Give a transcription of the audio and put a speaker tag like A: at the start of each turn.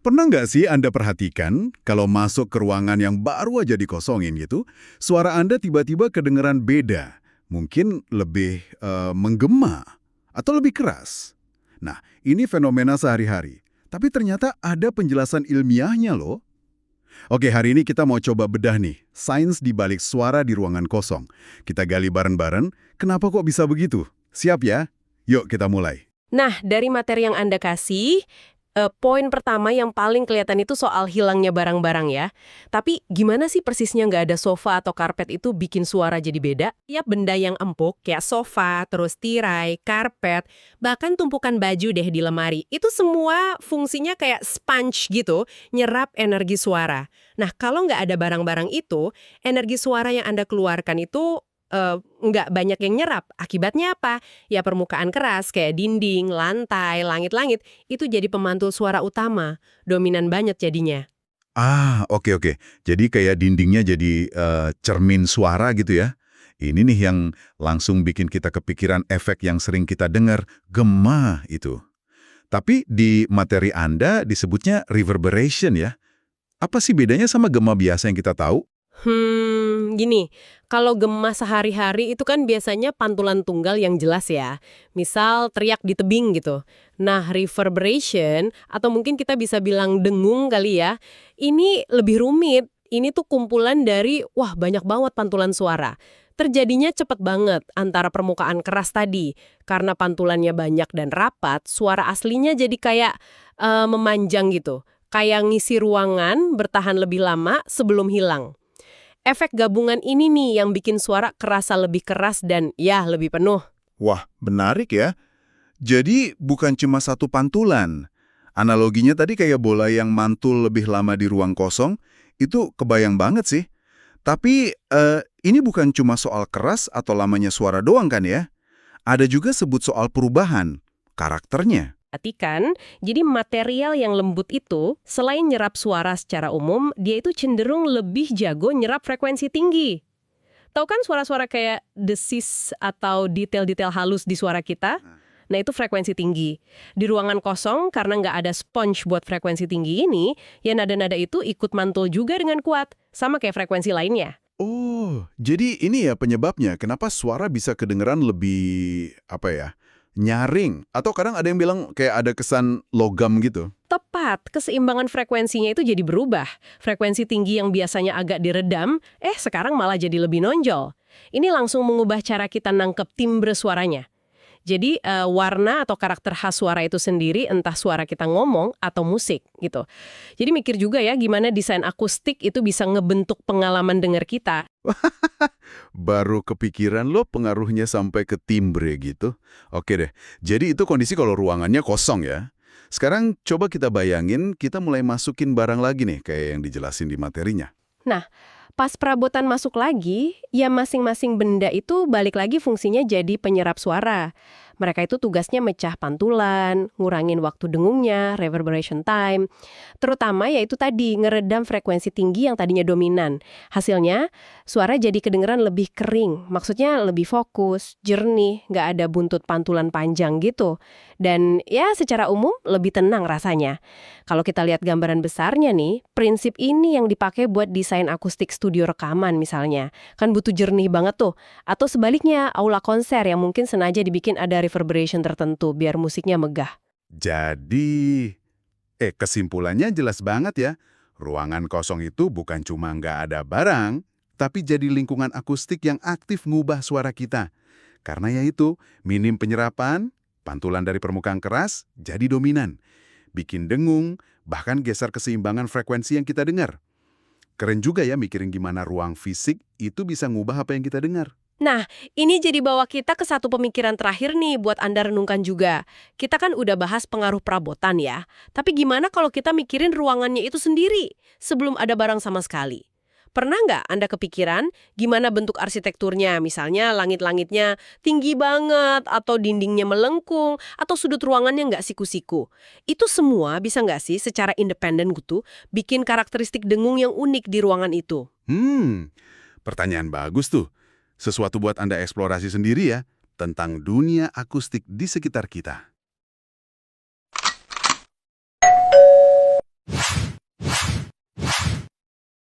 A: Pernah nggak sih Anda perhatikan kalau masuk ke ruangan yang baru aja dikosongin gitu, suara Anda tiba-tiba kedengeran beda, mungkin lebih menggema atau lebih keras. Nah, ini fenomena sehari-hari. Tapi ternyata ada penjelasan ilmiahnya loh. Oke, hari ini kita mau coba bedah nih, sains di balik suara di ruangan kosong. Kita gali bareng-bareng, kenapa kok bisa begitu? Siap ya? Yuk kita mulai.
B: Nah, dari materi yang Anda kasih, poin pertama yang paling kelihatan itu soal hilangnya barang-barang ya. Tapi gimana sih persisnya nggak ada sofa atau karpet itu bikin suara jadi beda? Ya benda yang empuk, kayak sofa, terus tirai, karpet, bahkan tumpukan baju deh di lemari. Itu semua fungsinya kayak sponge gitu, nyerap energi suara. Nah, kalau nggak ada barang-barang itu, energi suara yang Anda keluarkan itu nggak banyak yang nyerap. Akibatnya apa? Ya permukaan keras kayak dinding, lantai, langit-langit itu jadi pemantul suara utama. Dominan banyak jadinya.
A: Oke oke. Jadi kayak dindingnya jadi cermin suara gitu ya. Ini nih yang langsung bikin kita kepikiran efek yang sering kita dengar, gema itu. Tapi di materi Anda disebutnya reverberation ya. Apa sih bedanya sama gema biasa yang kita tahu?
B: Gini, kalau gema sehari-hari itu kan biasanya pantulan tunggal yang jelas ya. Misal teriak di tebing gitu. Nah, reverberation, atau mungkin kita bisa bilang dengung kali ya, ini lebih rumit. Ini tuh kumpulan dari, wah banyak banget pantulan suara. Terjadinya cepet banget antara permukaan keras tadi. Karena pantulannya banyak dan rapat, suara aslinya jadi kayak memanjang gitu. Kayak ngisi ruangan, bertahan lebih lama sebelum hilang. Efek gabungan ini nih yang bikin suara kerasa lebih keras dan ya lebih penuh.
A: Wah, menarik ya. Jadi bukan cuma satu pantulan. Analoginya tadi kayak bola yang mantul lebih lama di ruang kosong, itu kebayang banget sih. Tapi ini bukan cuma soal keras atau lamanya suara doang kan ya? Ada juga sebut soal perubahan, karakternya.
B: Perhatikan, jadi material yang lembut itu, selain nyerap suara secara umum, dia itu cenderung lebih jago nyerap frekuensi tinggi. Tahu kan suara-suara kayak desis atau detail-detail halus di suara kita? Nah itu frekuensi tinggi. Di ruangan kosong, karena nggak ada sponge buat frekuensi tinggi ini, ya nada-nada itu ikut mantul juga dengan kuat, sama kayak frekuensi lainnya.
A: Oh, jadi ini ya penyebabnya kenapa suara bisa kedengeran lebih, apa ya, nyaring. Atau kadang ada yang bilang kayak ada kesan logam gitu.
B: Tepat, keseimbangan frekuensinya itu jadi berubah. Frekuensi tinggi yang biasanya agak diredam, sekarang malah jadi lebih nonjol. Ini langsung mengubah cara kita nangkep timbre suaranya. Jadi warna atau karakter khas suara itu sendiri entah suara kita ngomong atau musik gitu. Jadi mikir juga ya gimana desain akustik itu bisa ngebentuk pengalaman dengar kita.
A: Baru kepikiran lo pengaruhnya sampai ke timbre gitu. Oke deh, jadi itu kondisi kalau ruangannya kosong ya. Sekarang coba kita bayangin kita mulai masukin barang lagi nih kayak yang dijelasin di materinya.
B: Nah, pas perabotan masuk lagi, ya masing-masing benda itu balik lagi fungsinya jadi penyerap suara. Mereka itu tugasnya mecah pantulan, ngurangin waktu dengungnya, reverberation time. Terutama yaitu tadi, ngeredam frekuensi tinggi yang tadinya dominan. Hasilnya, suara jadi kedengeran lebih kering, maksudnya lebih fokus, jernih, nggak ada buntut pantulan panjang gitu. Dan ya secara umum lebih tenang rasanya. Kalau kita lihat gambaran besarnya nih, prinsip ini yang dipakai buat desain akustik studio rekaman misalnya. Kan butuh jernih banget tuh. Atau sebaliknya, aula konser yang mungkin sengaja dibikin ada reverberation tertentu biar musiknya megah.
A: Jadi, kesimpulannya jelas banget ya. Ruangan kosong itu bukan cuma nggak ada barang, tapi jadi lingkungan akustik yang aktif ngubah suara kita. Karena ya itu, minim penyerapan, pantulan dari permukaan keras jadi dominan. Bikin dengung, bahkan geser keseimbangan frekuensi yang kita dengar. Keren juga ya mikirin gimana ruang fisik itu bisa ngubah apa yang kita dengar.
B: Nah, ini jadi bawa kita ke satu pemikiran terakhir nih buat Anda renungkan juga. Kita kan udah bahas pengaruh perabotan ya. Tapi gimana kalau kita mikirin ruangannya itu sendiri sebelum ada barang sama sekali? Pernah nggak Anda kepikiran gimana bentuk arsitekturnya? Misalnya langit-langitnya tinggi banget, atau dindingnya melengkung, atau sudut ruangannya nggak siku-siku. Itu semua bisa nggak sih secara independen gitu bikin karakteristik dengung yang unik di ruangan itu?
A: Pertanyaan bagus tuh. Sesuatu buat Anda eksplorasi sendiri ya, tentang dunia akustik di sekitar kita.